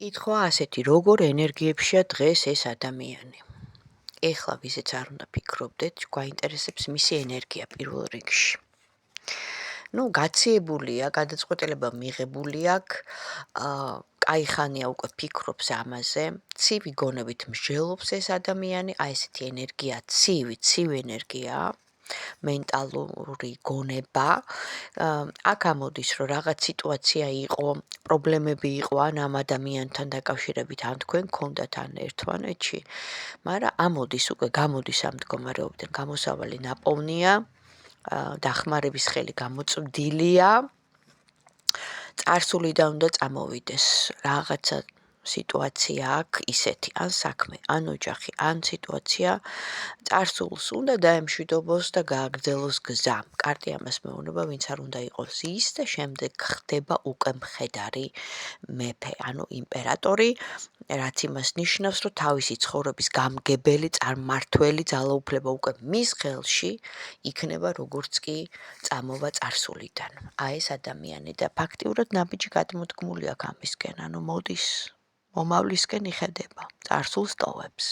კითხვა ასეთი, როგორ ენერგიებშია დღეს ეს ადამიანი? ეხლა ვიზეც არ უნდა ფიქრობდეთ, გვაინტერესებს მისი ენერგია პირველ რიგში. გაციებულია, გადაწყვეტილება მიღებული აქვს, კაი ხანია უკვე ფიქრობს ამაზე, ცივი გონებით მსჯელობს ეს ადამიანი, ესეთი ენერგია, ცივი ენერგიაა. მენტალური გონება. აქ ამოდის, რომ რაღაც სიტუაცია იყო, პრობლემები იყო ან ამ ადამიანთან დაკავშირებით, ან თქვენ გქონდათ ან ერთმანეთში, მაგრამ გამოდის ამ მდგომარეობიდან, გამოსავალი ნაპოვნია, დახმარების ხელი გამოწვდილია, წარსულიდან უნდა წამოვიდეს, რაღაცა სიტუაცია აქვს ისეთი, ან საქმე, ან ოჯახი, ან სიტუაცია წარსულს უნდა დაემშვიდობოს და გააგრძელოს გზა. კარტი ამას მეუბნება, ვინც არ უნდა იყოს ის და შემდეგ ხდება უკვე მხედარი მეფე, ანუ იმპერატორი, რაც იმას ნიშნავს, რომ თავისი ცხოვრების გამგებელი, წარმმართველი ძალაუფლება უკვე მის ხელში იქნება, როგორც კი წამოვა წარსულიდან. ეს ადამიანი და ფაქტიურად ნაბიჯი გადმოდგმული აქვს ამისკენ, ანუ მოდის მომავლისკენ იხედება, წარსულს ტოვებს.